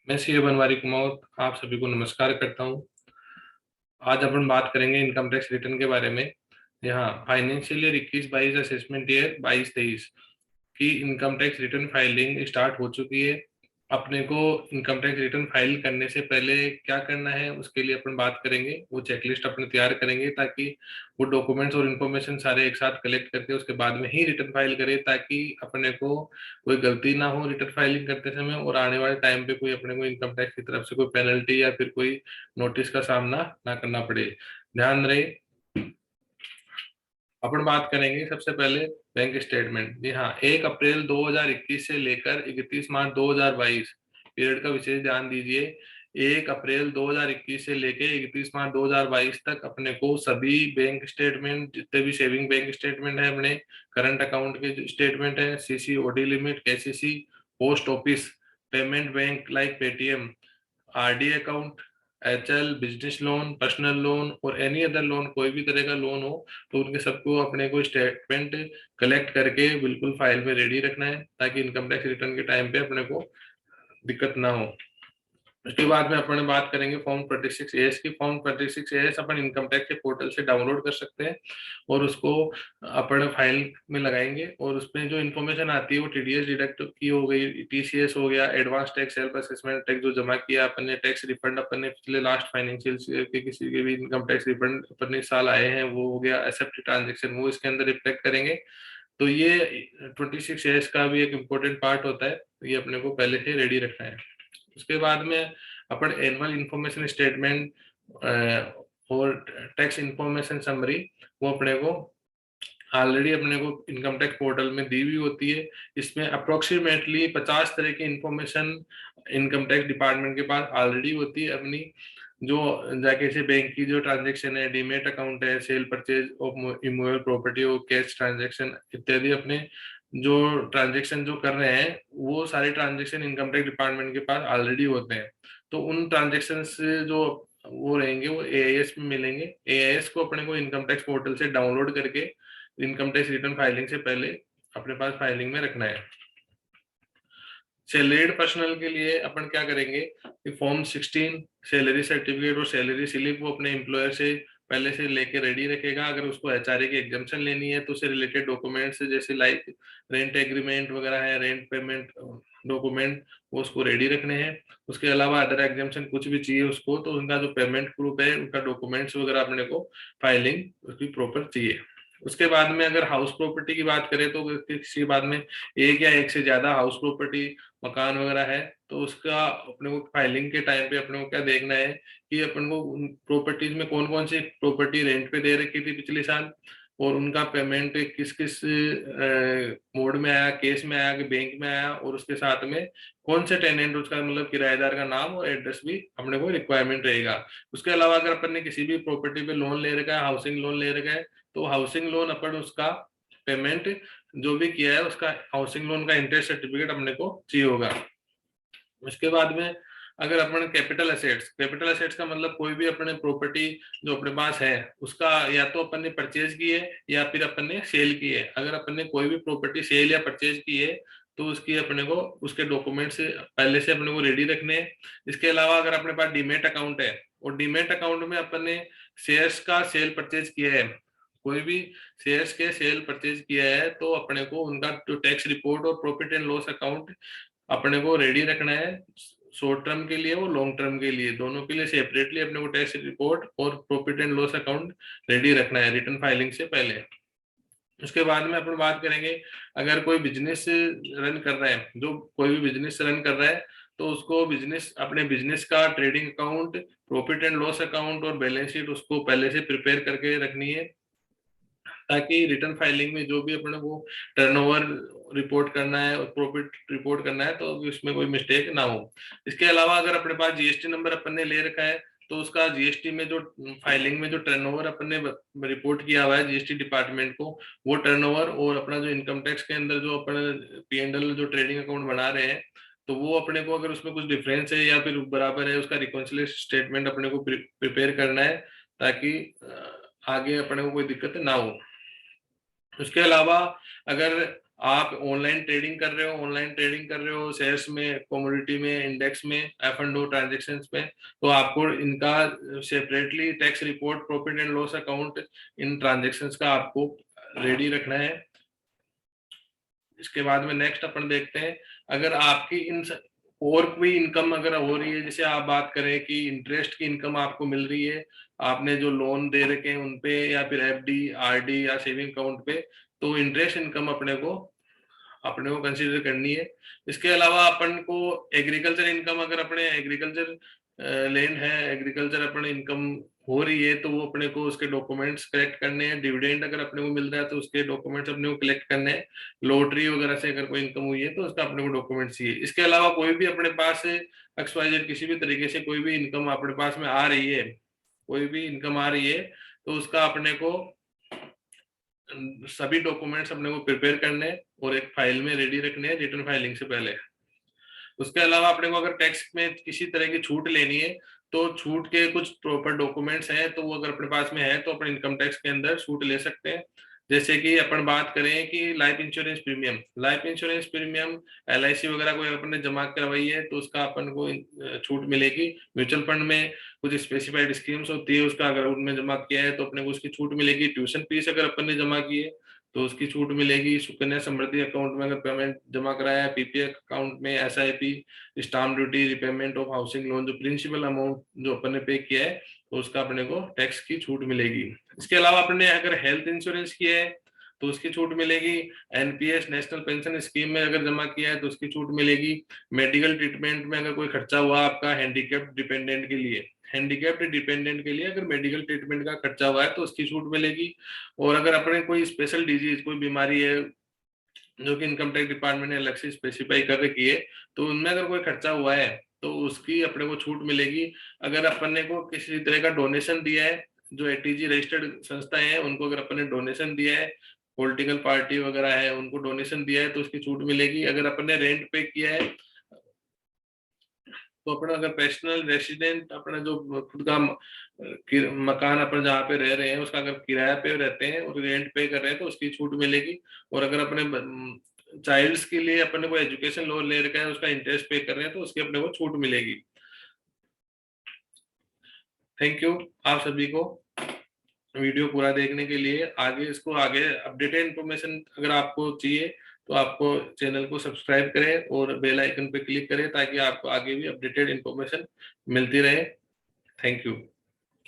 मैं सीए बनवारी कुमाऊत आप सभी को नमस्कार करता हूँ। आज अपन बात करेंगे इनकम टैक्स रिटर्न के बारे में। यहाँ फाइनेंशियल ईयर 21-22 असेसमेंट ईयर 22-23 की income tax return filing start हो चुकी है। अपने को इनकम टैक्स रिटर्न फाइल करने से पहले क्या करना है उसके लिए अपन बात करेंगे। वो चेकलिस्ट अपने तैयार करेंगे ताकि वो डॉक्यूमेंट्स और इन्फॉर्मेशन सारे एक साथ कलेक्ट करके उसके बाद में ही रिटर्न फाइल करें, ताकि अपने को कोई गलती ना हो रिटर्न फाइलिंग करते समय और आने वाले टाइम पे कोई अपने को इनकम टैक्स की तरफ से कोई पेनल्टी या फिर कोई नोटिस का सामना ना करना पड़े। ध्यान रहे, अपन बात करेंगे सबसे पहले बैंक स्टेटमेंट। जी हाँ, 1 अप्रैल 2021 से लेकर 31 मार्च 2022 पीरियड का विशेष ध्यान दीजिए। 1 अप्रैल 2021 से लेकर 31 मार्च 2022 तक अपने को सभी बैंक स्टेटमेंट, जितने भी सेविंग बैंक स्टेटमेंट है, अपने करंट अकाउंट के जो स्टेटमेंट है, CC OD limit, KCC, post office, payment bank like Paytm, RD account, HL, business loan, personal loan और एनी अदर लोन, कोई भी तरह का लोन हो तो उनके सबको अपने को स्टेटमेंट कलेक्ट करके बिल्कुल फाइल में रेडी रखना है, ताकि इनकम टैक्स रिटर्न के टाइम पे अपने को दिक्कत ना हो। उसके बाद में अपन बात करेंगे फॉर्म 26 एस की। फॉर्म 26 एस अपन इनकम टैक्स के पोर्टल से डाउनलोड कर सकते हैं और उसको अपन फाइल में लगाएंगे, और उसमें जो इन्फॉर्मेशन आती है वो टीडीएस डिडक्ट की हो गई, टीसीएस हो गया, advance tax, self assessment tax जो जमा किया अपन ने, टैक्स रिफंड अपन ने पिछले लास्ट फाइनेंशियल ईयर के किसी के भी इनकम टैक्स रिफंड अपन ने साल आए हैं वो हो गया, एक्सेप्ट ट्रांजेक्शन वो इसके अंदर रिफ्लेक्ट करेंगे। तो ये 26 एस का भी एक इम्पोर्टेंट पार्ट होता है, तो ये अपने को पहले से रेडी रखना है। उसके बाद में अपन एनुअल इंफॉर्मेशन स्टेटमेंट और टैक्स इंफॉर्मेशन समरी वो अपने को ऑलरेडी अपने को इनकम टैक्स पोर्टल में दी हुई होती है। इसमें अप्रोक्सीमेटली 50 तरह की इंफॉर्मेशन इनकम टैक्स डिपार्टमेंट के पास ऑलरेडी होती है अपनी। जो जाके से बैंक की जो ट्रांजेक्शन है, डीमेट अकाउंट है, cell purchase of immovable property और कैश ट्रांजेक्शन इत्यादि, अपने जो ट्रांजेक्शन जो कर रहे हैं वो सारे ट्रांजेक्शन इनकम टैक्स डिपार्टमेंट के पास ऑलरेडी होते हैं। तो उन ट्रांजेक्शन से जो वो रहेंगे वो एआईएस में मिलेंगे। एआईएस को अपने को इनकम टैक्स पोर्टल से डाउनलोड करके इनकम टैक्स रिटर्न फाइलिंग से पहले अपने पास फाइलिंग में रखना है। सैलरीड पर्सनल के लिए अपन क्या करेंगे कि फॉर्म 16 सैलरी सर्टिफिकेट और सैलरी स्लिप वो अपने एम्प्लॉयर से पहले से लेके रेडी रखेगा। अगर उसको एचआरए की एग्जाम्पशन लेनी है तो उससे रिलेटेड डॉक्यूमेंट्स जैसे लाइक रेंट एग्रीमेंट वगैरह है, रेंट पेमेंट डॉक्यूमेंट, वो उसको रेडी रखने हैं। उसके अलावा अदर एग्जाम्पशन कुछ भी चाहिए उसको, तो उनका जो पेमेंट प्रूफ है, उनका डॉक्यूमेंट्स वगैरह अपने को फाइलिंग उसकी प्रॉपर चाहिए। उसके बाद में अगर हाउस प्रॉपर्टी की बात करें तो किसी बाद में एक या एक से ज्यादा हाउस प्रॉपर्टी, मकान वगैरह है, तो उसका अपने को फाइलिंग के टाइम पे अपने को क्या देखना है कि अपन को उन प्रॉपर्टीज में कौन कौन सी प्रॉपर्टी रेंट पे दे रखी थी पिछले साल, और उनका पेमेंट किस किस मोड में आया, केस में आया कि बैंक में आया, और उसके साथ में कौन से टेनेंट, उसका मतलब किराएदार का नाम और एड्रेस भी अपने को रिक्वायरमेंट रहेगा। उसके अलावा अगर अपन ने किसी भी प्रॉपर्टी पे लोन ले रखा है, हाउसिंग लोन ले रखा है, तो हाउसिंग लोन अपन उसका पेमेंट जो भी किया है उसका हाउसिंग लोन का इंटरेस्ट सर्टिफिकेट अपने को चाहिए होगा। उसके बाद में अगर अपन कैपिटल असेट्स, कैपिटल असेट्स का मतलब कोई भी अपने प्रॉपर्टी जो अपने पास है उसका या तो अपन ने परचेज की है या फिर अपन ने सेल की है। अगर अपन ने कोई भी प्रॉपर्टी सेल या परचेज की है तो उसकी अपने को उसके डॉक्यूमेंट्स पहले से अपने को रेडी रखने हैं। इसके अलावा अगर अपने पास डीमेट अकाउंट है और डीमेट अकाउंट में अपन ने शेयर्स का सेल परचेज किया है, कोई भी शेयर्स के सेल परचेज किया है, तो अपने को उनका जो टैक्स रिपोर्ट और प्रॉफिट एंड लॉस अकाउंट अपने को रेडी रखना है। शॉर्ट टर्म के लिए और लॉन्ग टर्म के लिए, दोनों के लिए सेपरेटली अपने को टैक्स रिपोर्ट और profit and loss account ready रखना है रिटर्न फाइलिंग से पहले। उसके बाद में अपन बात करेंगे अगर कोई बिजनेस रन कर रहा है, जो कोई भी बिजनेस रन कर रहा है, तो उसको बिजनेस अपने बिजनेस का trading account, profit and loss account और बैलेंस शीट उसको पहले से प्रिपेयर करके रखनी है, ताकि रिटर्न फाइलिंग में जो भी अपने को टर्नओवर रिपोर्ट करना है और प्रॉफिट रिपोर्ट करना है तो उसमें कोई मिस्टेक ना हो। इसके अलावा अगर अपने पास जीएसटी नंबर अपन ने ले रखा है तो उसका जीएसटी में जो फाइलिंग में जो टर्नओवर अपन ने रिपोर्ट किया हुआ है जीएसटी डिपार्टमेंट को, वो टर्नओवर और अपना जो इनकम टैक्स के अंदर जो अपन पीएनएल जो ट्रेडिंग अकाउंट बना रहे हैं, तो वो अपने को अगर उसमें कुछ डिफरेंस है या फिर बराबर है, उसका रिकॉन्सिलिएशन स्टेटमेंट अपने को प्रिपेयर करना है, ताकि आगे अपने को कोई दिक्कत ना हो। उसके अलावा अगर आप ऑनलाइन ट्रेडिंग कर रहे हो, शेयर्स में, कमोडिटी में, इंडेक्स में, एफ एंड ओ ट्रांजेक्शन्स में, तो आपको इनका separately tax report, profit and loss account in transactions का आपको रेडी रखना है। इसके बाद में नेक्स्ट अपन देखते हैं, अगर आपकी इन और कोई इनकम अगर हो रही है, जैसे आप बात करें कि इंटरेस्ट की इनकम आपको मिल रही है, आपने जो लोन दे रखे हैं उन पे, या फिर एफडी, आरडी या सेविंग अकाउंट पे, तो इंटरेस्ट इनकम अपने को कंसीडर करनी है। इसके अलावा अपन को एग्रीकल्चर इनकम, अगर अपने एग्रीकल्चर लैंड है, एग्रीकल्चर अपने इनकम हो रही है, तो वो अपने को उसके डॉक्यूमेंट्स कलेक्ट करने हैं। डिविडेंड अगर अपने को मिल रहा है तो उसके डॉक्यूमेंट्स अपने को कलेक्ट करने हैं। लॉटरी वगैरह से अगर कोई इनकम हुई है तो उसका अपने को डॉक्यूमेंट्स चाहिए। इसके अलावा कोई भी अपने पास XYZ किसी भी तरीके से कोई भी इनकम अपने पास में आ रही है, कोई भी इनकम आ रही है, तो उसका अपने को सभी डॉक्यूमेंट्स अपने को प्रिपेयर करने और एक फाइल में रेडी रखने हैं रिटर्न फाइलिंग से पहले। उसके अलावा अपने को अगर टैक्स में किसी तरह की छूट लेनी है, तो छूट के कुछ प्रॉपर डॉक्यूमेंट्स हैं, तो वो अगर अपने पास में है तो अपन इनकम टैक्स के अंदर छूट ले सकते हैं। जैसे कि अपन बात करें कि लाइफ इंश्योरेंस प्रीमियम LIC वगैरह कोई अपन ने जमा करवाई है तो उसका अपन को छूट मिलेगी। म्यूचुअल फंड में कुछ स्पेसिफाइड स्कीम्स होती है, उसका अगर उनमें जमा किया है तो अपने को उसकी छूट मिलेगी। ट्यूशन फीस अगर अपन ने जमा की है तो उसकी छूट मिलेगी। सुकन्या समृद्धि अकाउंट में अगर पेमेंट जमा कराया है, PPF अकाउंट में SIP, stamp duty, repayment of housing loan, जो प्रिंसिपल अमाउंट जो अपन ने पे किया है, तो उसका अपने को टैक्स की छूट मिलेगी। इसके अलावा अपन ने अगर हेल्थ इंश्योरेंस किया है तो उसकी छूट मिलेगी। NPS नेशनल पेंशन स्कीम में अगर जमा किया है तो उसकी छूट मिलेगी। मेडिकल ट्रीटमेंट में अगर कोई खर्चा हुआ आपका हैंडीकैप्ड डिपेंडेंट के लिए अगर मेडिकल ट्रीटमेंट का खर्चा हुआ है तो उसकी छूट मिलेगी। और अगर अपने कोई स्पेशल डिजीज, कोई बीमारी है जो कि इनकम टैक्स डिपार्टमेंट ने अलग से स्पेसिफाई कर रखी है, तो उनमें अगर कोई खर्चा हुआ है तो उसकी अपने को छूट मिलेगी। अगर अपन ने को किसी तरह का डोनेशन दिया है, जो ATG रजिस्टर्ड संस्थाएं हैं उनको अगर अपन ने डोनेशन दिया है, पॉलिटिकल पार्टी वगैरह है उनको डोनेशन दिया है तो उसकी छूट मिलेगी। अगर अपन ने रेंट पे किया है तो अपना अगर पर्सनल रेसिडेंट, अपना जो खुद का मकान अपन जहाँ पे रह रहे हैं उसका अगर किराया पे रहते हैं और रेंट पे कर रहे हैं तो उसकी छूट मिलेगी। और अगर अपने चाइल्ड्स के लिए अपने को एजुकेशन लोन ले रखा है, उसका इंटरेस्ट पे कर रहे हैं तो उसकी अपने को छूट मिलेगी। थैंक यू आप सभी को वीडियो पूरा देखने के लिए। आगे अपडेटेड इन्फॉर्मेशन अगर आपको चाहिए तो आपको चैनल को सब्सक्राइब करें और बेल आइकन पे क्लिक करें ताकि आपको आगे भी अपडेटेड इन्फॉर्मेशन मिलती रहे। Thank you.